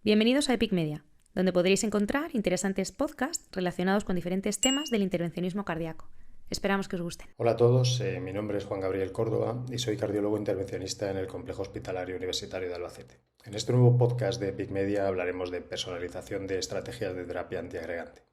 Bienvenidos a Epic Media, donde podréis encontrar interesantes podcasts relacionados con diferentes temas del intervencionismo cardíaco. Esperamos que os gusten. Hola a todos, mi nombre es Juan Gabriel Córdoba y soy cardiólogo intervencionista en el Complejo Hospitalario Universitario de Albacete. En este nuevo podcast de Epic Media hablaremos de personalización de estrategias de terapia antiagregante.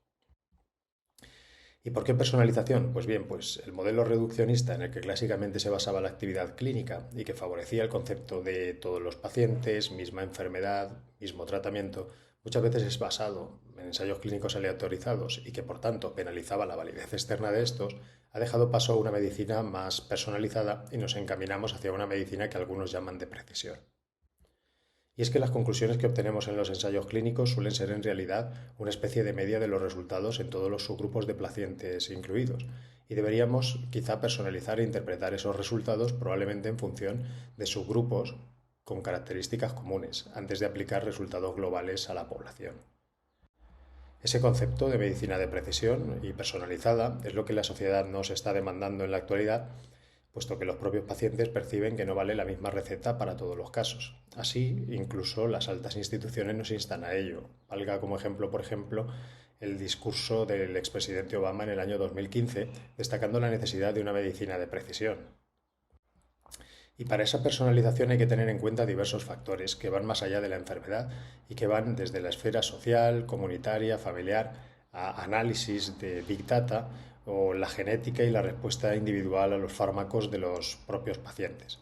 ¿Y por qué personalización? Pues bien, el modelo reduccionista en el que clásicamente se basaba la actividad clínica y que favorecía el concepto de todos los pacientes, misma enfermedad, mismo tratamiento, muchas veces es basado en ensayos clínicos aleatorizados y que por tanto penalizaba la validez externa de estos, ha dejado paso a una medicina más personalizada y nos encaminamos hacia una medicina que algunos llaman de precisión. Y es que las conclusiones que obtenemos en los ensayos clínicos suelen ser en realidad una especie de media de los resultados en todos los subgrupos de pacientes incluidos, y deberíamos quizá personalizar e interpretar esos resultados probablemente en función de subgrupos con características comunes, antes de aplicar resultados globales a la población. Ese concepto de medicina de precisión y personalizada es lo que la sociedad nos está demandando en la actualidad, puesto que los propios pacientes perciben que no vale la misma receta para todos los casos. Así, incluso las altas instituciones nos instan a ello. Valga como ejemplo, por ejemplo, el discurso del expresidente Obama en el año 2015, destacando la necesidad de una medicina de precisión. Y para esa personalización hay que tener en cuenta diversos factores que van más allá de la enfermedad y que van desde la esfera social, comunitaria, familiar, a análisis de Big Data o la genética y la respuesta individual a los fármacos de los propios pacientes.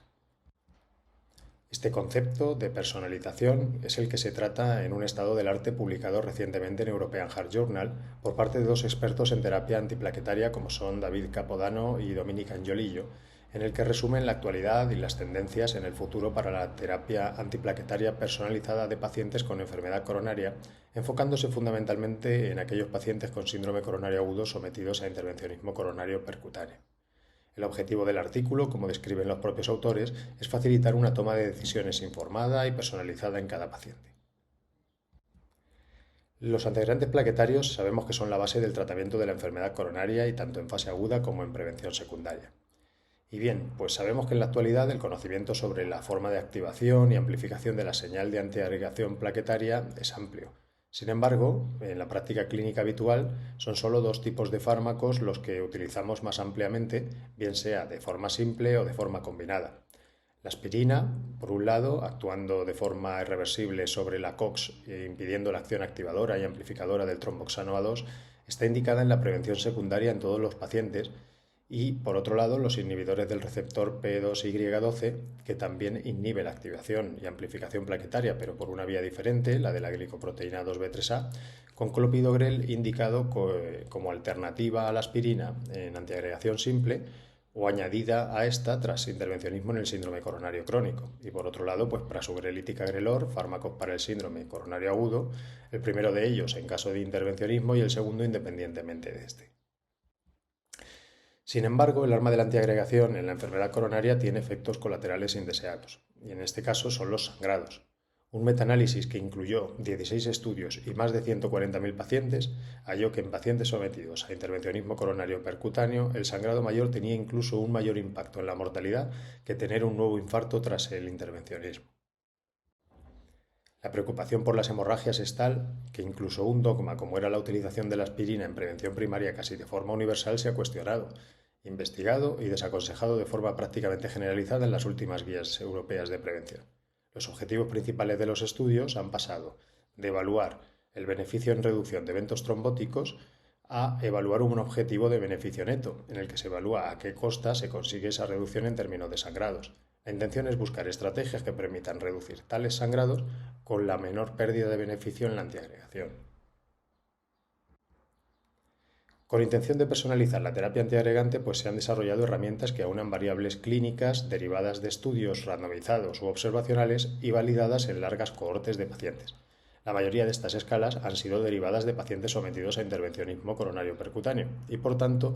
Este concepto de personalización es el que se trata en un estado del arte publicado recientemente en European Heart Journal por parte de dos expertos en terapia antiplaquetaria como son David Capodano y Dominic Angiolillo, en el que resumen la actualidad y las tendencias en el futuro para la terapia antiplaquetaria personalizada de pacientes con enfermedad coronaria, enfocándose fundamentalmente en aquellos pacientes con síndrome coronario agudo sometidos a intervencionismo coronario percutáneo. El objetivo del artículo, como describen los propios autores, es facilitar una toma de decisiones informada y personalizada en cada paciente. Los antiagregantes plaquetarios sabemos que son la base del tratamiento de la enfermedad coronaria y tanto en fase aguda como en prevención secundaria. Y bien, pues sabemos que en la actualidad el conocimiento sobre la forma de activación y amplificación de la señal de antiagregación plaquetaria es amplio. Sin embargo, en la práctica clínica habitual son solo dos tipos de fármacos los que utilizamos más ampliamente, bien sea de forma simple o de forma combinada. La aspirina, por un lado, actuando de forma irreversible sobre la COX e impidiendo la acción activadora y amplificadora del tromboxano A2, está indicada en la prevención secundaria en todos los pacientes. Y, por otro lado, los inhibidores del receptor P2Y12, que también inhibe la activación y amplificación plaquetaria, pero por una vía diferente, la de la glicoproteína 2B3A, con clopidogrel indicado como alternativa a la aspirina en antiagregación simple o añadida a esta tras intervencionismo en el síndrome coronario crónico. Y por otro lado, prasugrel y ticagrelor, fármacos para el síndrome coronario agudo, el primero de ellos en caso de intervencionismo y el segundo independientemente de este. Sin embargo, el arma de la antiagregación en la enfermedad coronaria tiene efectos colaterales indeseados, y en este caso son los sangrados. Un metaanálisis que incluyó 16 estudios y más de 140.000 pacientes halló que en pacientes sometidos a intervencionismo coronario percutáneo el sangrado mayor tenía incluso un mayor impacto en la mortalidad que tener un nuevo infarto tras el intervencionismo. La preocupación por las hemorragias es tal que incluso un dogma como era la utilización de la aspirina en prevención primaria casi de forma universal se ha cuestionado, investigado y desaconsejado de forma prácticamente generalizada en las últimas guías europeas de prevención. Los objetivos principales de los estudios han pasado de evaluar el beneficio en reducción de eventos trombóticos a evaluar un objetivo de beneficio neto, en el que se evalúa a qué costa se consigue esa reducción en términos de sangrados. La intención es buscar estrategias que permitan reducir tales sangrados con la menor pérdida de beneficio en la antiagregación. Con intención de personalizar la terapia antiagregante, se han desarrollado herramientas que aunan variables clínicas derivadas de estudios randomizados u observacionales y validadas en largas cohortes de pacientes. La mayoría de estas escalas han sido derivadas de pacientes sometidos a intervencionismo coronario percutáneo y, por tanto,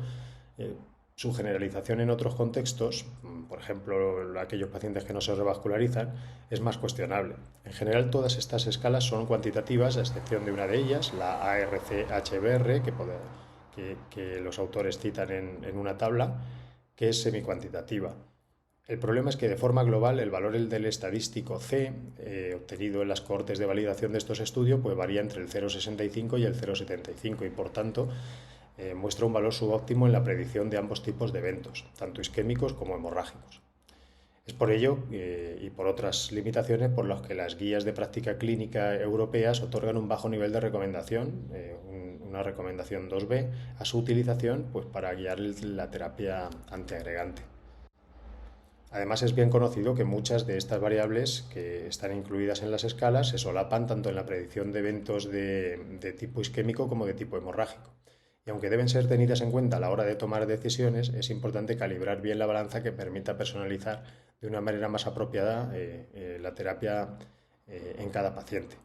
su generalización en otros contextos, por ejemplo, aquellos pacientes que no se revascularizan, es más cuestionable. En general, todas estas escalas son cuantitativas, a excepción de una de ellas, la ARC-HBR, que los autores citan en una tabla, que es semicuantitativa. El problema es que de forma global el valor del estadístico C, obtenido en las cohortes de validación de estos estudios, pues varía entre el 0,65 y el 0,75 y por tanto muestra un valor subóptimo en la predicción de ambos tipos de eventos, tanto isquémicos como hemorrágicos. Es por ello y por otras limitaciones por las que las guías de práctica clínica europeas otorgan un bajo nivel de recomendación, una recomendación 2B, a su utilización pues, para guiar la terapia antiagregante. Además es bien conocido que muchas de estas variables que están incluidas en las escalas se solapan tanto en la predicción de eventos de tipo isquémico como de tipo hemorrágico. Y aunque deben ser tenidas en cuenta a la hora de tomar decisiones, es importante calibrar bien la balanza que permita personalizar de una manera más apropiada la terapia en cada paciente.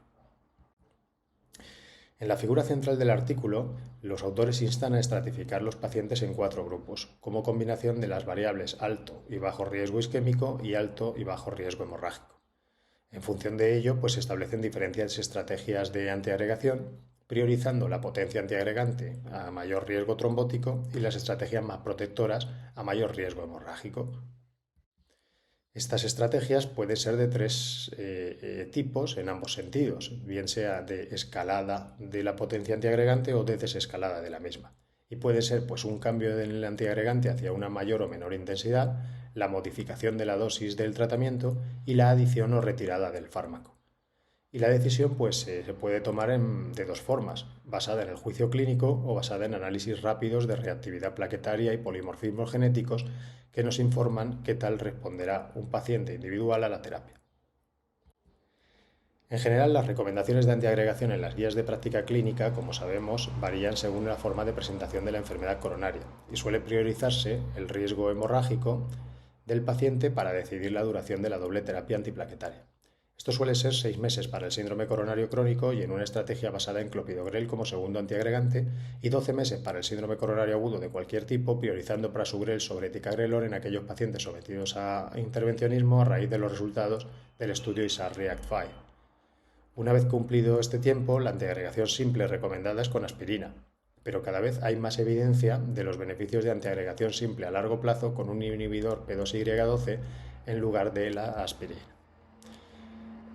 En la figura central del artículo, los autores instan a estratificar los pacientes en 4 grupos, como combinación de las variables alto y bajo riesgo isquémico y alto y bajo riesgo hemorrágico. En función de ello, pues se establecen diferentes estrategias de antiagregación, priorizando la potencia antiagregante a mayor riesgo trombótico y las estrategias más protectoras a mayor riesgo hemorrágico. Estas estrategias pueden ser de 3 tipos en ambos sentidos, bien sea de escalada de la potencia antiagregante o de desescalada de la misma. Y puede ser pues, un cambio del antiagregante hacia una mayor o menor intensidad, la modificación de la dosis del tratamiento y la adición o retirada del fármaco. Y la decisión pues, se puede tomar de 2 formas, basada en el juicio clínico o basada en análisis rápidos de reactividad plaquetaria y polimorfismos genéticos que nos informan qué tal responderá un paciente individual a la terapia. En general, las recomendaciones de antiagregación en las guías de práctica clínica, como sabemos, varían según la forma de presentación de la enfermedad coronaria y suele priorizarse el riesgo hemorrágico del paciente para decidir la duración de la doble terapia antiplaquetaria. Esto suele ser 6 meses para el síndrome coronario crónico y en una estrategia basada en clopidogrel como segundo antiagregante y 12 meses para el síndrome coronario agudo de cualquier tipo, priorizando prasugrel sobre ticagrelor en aquellos pacientes sometidos a intervencionismo a raíz de los resultados del estudio ISAR-REACT-5. Una vez cumplido este tiempo, la antiagregación simple recomendada es con aspirina, pero cada vez hay más evidencia de los beneficios de antiagregación simple a largo plazo con un inhibidor P2Y12 en lugar de la aspirina.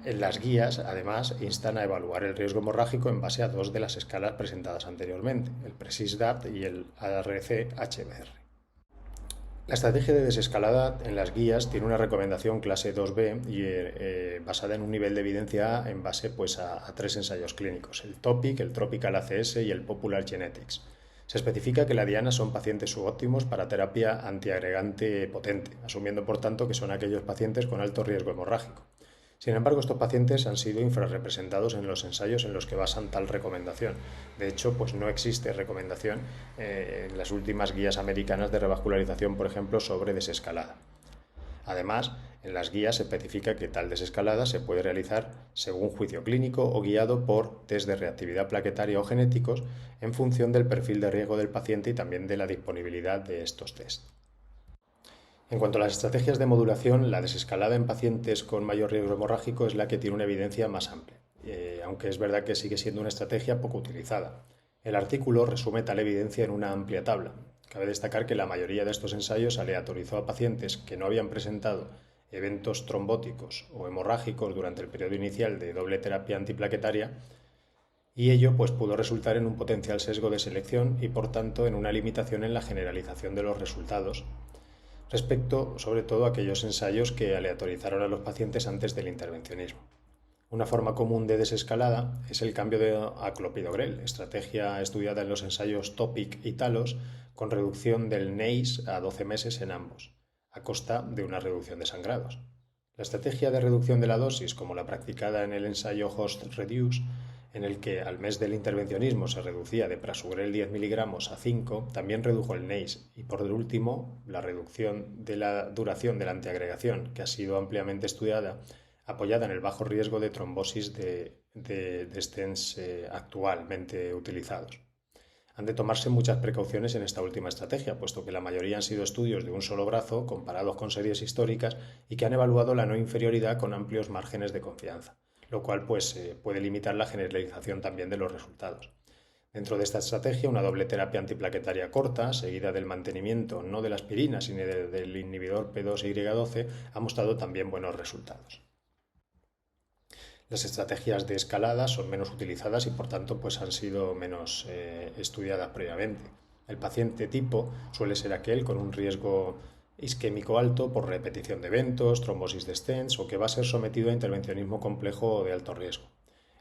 En las guías, además, instan a evaluar el riesgo hemorrágico en base a 2 de las escalas presentadas anteriormente, el PRECIS-DAT y el ARC-HBR. La estrategia de desescalada en las guías tiene una recomendación clase 2B y basada en un nivel de evidencia en base pues, a 3 ensayos clínicos, el TOPIC, el Tropical ACS y el Popular Genetics. Se especifica que la diana son pacientes subóptimos para terapia antiagregante potente, asumiendo por tanto que son aquellos pacientes con alto riesgo hemorrágico. Sin embargo, estos pacientes han sido infrarrepresentados en los ensayos en los que basan tal recomendación. De hecho, pues no existe recomendación en las últimas guías americanas de revascularización, por ejemplo, sobre desescalada. Además, en las guías se especifica que tal desescalada se puede realizar según juicio clínico o guiado por test de reactividad plaquetaria o genéticos en función del perfil de riesgo del paciente y también de la disponibilidad de estos test. En cuanto a las estrategias de modulación, la desescalada en pacientes con mayor riesgo hemorrágico es la que tiene una evidencia más amplia, aunque es verdad que sigue siendo una estrategia poco utilizada. El artículo resume tal evidencia en una amplia tabla. Cabe destacar que la mayoría de estos ensayos aleatorizó a pacientes que no habían presentado eventos trombóticos o hemorrágicos durante el periodo inicial de doble terapia antiplaquetaria y ello pues, pudo resultar en un potencial sesgo de selección y por tanto en una limitación en la generalización de los resultados respecto sobre todo a aquellos ensayos que aleatorizaron a los pacientes antes del intervencionismo. Una forma común de desescalada es el cambio a clopidogrel, estrategia estudiada en los ensayos TOPIC y TALOS, con reducción del NACE a 12 meses en ambos, a costa de una reducción de sangrados. La estrategia de reducción de la dosis, como la practicada en el ensayo Host-Reduce, en el que al mes del intervencionismo se reducía de prasugrel 10 miligramos a 5, también redujo el NACE. Y por último, la reducción de la duración de la antiagregación, que ha sido ampliamente estudiada, apoyada en el bajo riesgo de trombosis de stents actualmente utilizados. Han de tomarse muchas precauciones en esta última estrategia, puesto que la mayoría han sido estudios de un solo brazo comparados con series históricas y que han evaluado la no inferioridad con amplios márgenes de confianza, lo cual pues, puede limitar la generalización también de los resultados. Dentro de esta estrategia, una doble terapia antiplaquetaria corta, seguida del mantenimiento no de la aspirina, sino del inhibidor P2Y12, ha mostrado también buenos resultados. Las estrategias de escalada son menos utilizadas y por tanto pues han sido menos estudiadas previamente. El paciente tipo suele ser aquel con un riesgo isquémico alto por repetición de eventos, trombosis de stents o que va a ser sometido a intervencionismo complejo o de alto riesgo.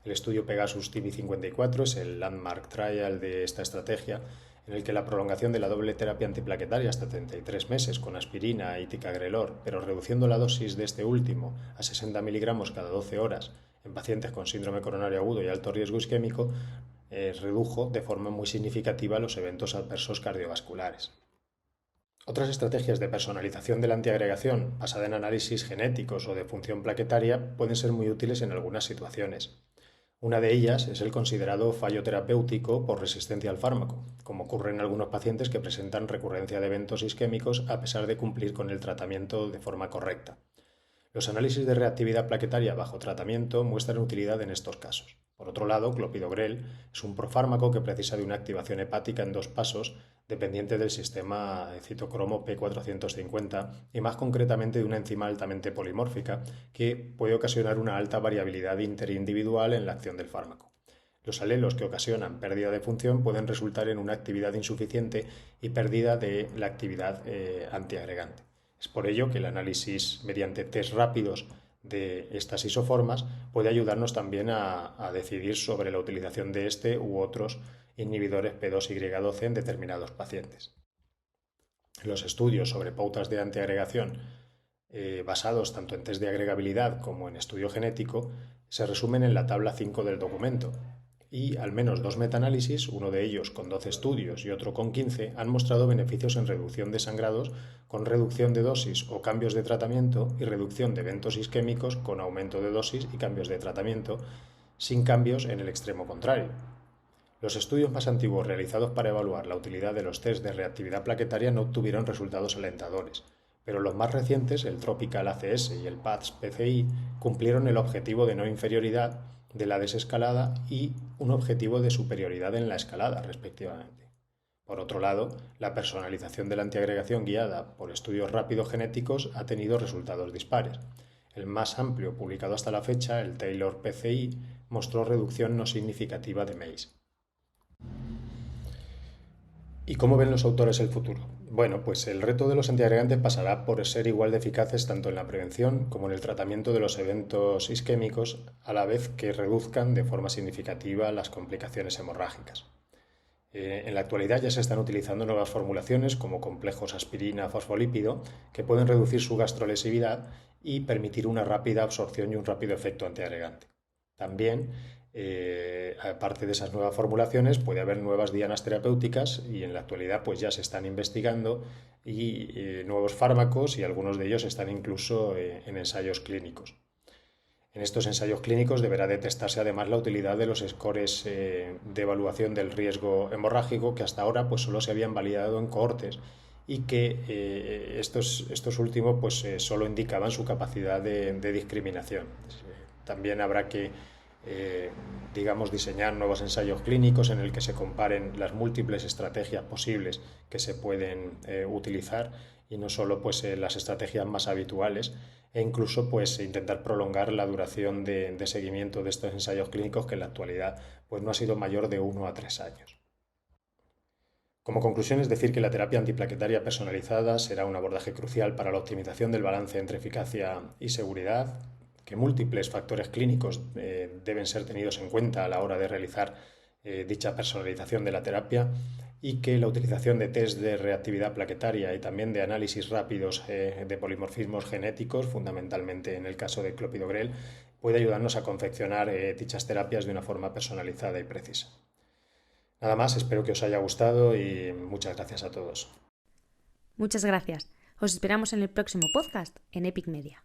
El estudio Pegasus TB54 es el landmark trial de esta estrategia, en el que la prolongación de la doble terapia antiplaquetaria hasta 33 meses con aspirina y ticagrelor, pero reduciendo la dosis de este último a 60 miligramos cada 12 horas en pacientes con síndrome coronario agudo y alto riesgo isquémico, redujo de forma muy significativa los eventos adversos cardiovasculares. Otras estrategias de personalización de la antiagregación, basada en análisis genéticos o de función plaquetaria, pueden ser muy útiles en algunas situaciones. Una de ellas es el considerado fallo terapéutico por resistencia al fármaco, como ocurre en algunos pacientes que presentan recurrencia de eventos isquémicos a pesar de cumplir con el tratamiento de forma correcta. Los análisis de reactividad plaquetaria bajo tratamiento muestran utilidad en estos casos. Por otro lado, clopidogrel es un profármaco que precisa de una activación hepática en 2 pasos dependiente del sistema citocromo P450 y más concretamente de una enzima altamente polimórfica que puede ocasionar una alta variabilidad interindividual en la acción del fármaco. Los alelos que ocasionan pérdida de función pueden resultar en una actividad insuficiente y pérdida de la actividad antiagregante. Es por ello que el análisis mediante test rápidos de estas isoformas puede ayudarnos también a decidir sobre la utilización de este u otros inhibidores P2Y12 en determinados pacientes. Los estudios sobre pautas de antiagregación basados tanto en test de agregabilidad como en estudio genético se resumen en la tabla 5 del documento y al menos 2 metaanálisis, uno de ellos con 12 estudios y otro con 15, han mostrado beneficios en reducción de sangrados con reducción de dosis o cambios de tratamiento y reducción de eventos isquémicos con aumento de dosis y cambios de tratamiento, sin cambios en el extremo contrario. Los estudios más antiguos realizados para evaluar la utilidad de los test de reactividad plaquetaria no obtuvieron resultados alentadores, pero los más recientes, el Tropical ACS y el PATS-PCI, cumplieron el objetivo de no inferioridad de la desescalada y un objetivo de superioridad en la escalada, respectivamente. Por otro lado, la personalización de la antiagregación guiada por estudios rápidos genéticos ha tenido resultados dispares. El más amplio publicado hasta la fecha, el Taylor PCI, mostró reducción no significativa de MACE. ¿Y cómo ven los autores el futuro? Bueno, pues el reto de los antiagregantes pasará por ser igual de eficaces tanto en la prevención como en el tratamiento de los eventos isquémicos, a la vez que reduzcan de forma significativa las complicaciones hemorrágicas. En la actualidad ya se están utilizando nuevas formulaciones como complejos aspirina-fosfolípido que pueden reducir su gastrolesividad y permitir una rápida absorción y un rápido efecto antiagregante. También, aparte de esas nuevas formulaciones, puede haber nuevas dianas terapéuticas y en la actualidad pues ya se están investigando nuevos fármacos y algunos de ellos están incluso en ensayos clínicos. En estos ensayos clínicos deberá de testarse además la utilidad de los scores de evaluación del riesgo hemorrágico que hasta ahora pues solo se habían validado en cohortes y que estos últimos pues solo indicaban su capacidad de discriminación. También habrá que diseñar nuevos ensayos clínicos en el que se comparen las múltiples estrategias posibles que se pueden utilizar y no solo pues las estrategias más habituales e incluso pues intentar prolongar la duración de seguimiento de estos ensayos clínicos que en la actualidad pues no ha sido mayor de 1 a 3 años. Como conclusión es decir que la terapia antiplaquetaria personalizada será un abordaje crucial para la optimización del balance entre eficacia y seguridad, que múltiples factores clínicos deben ser tenidos en cuenta a la hora de realizar dicha personalización de la terapia y que la utilización de test de reactividad plaquetaria y también de análisis rápidos de polimorfismos genéticos, fundamentalmente en el caso de clopidogrel, puede ayudarnos a confeccionar dichas terapias de una forma personalizada y precisa. Nada más, espero que os haya gustado y muchas gracias a todos. Muchas gracias. Os esperamos en el próximo podcast en Epic Media.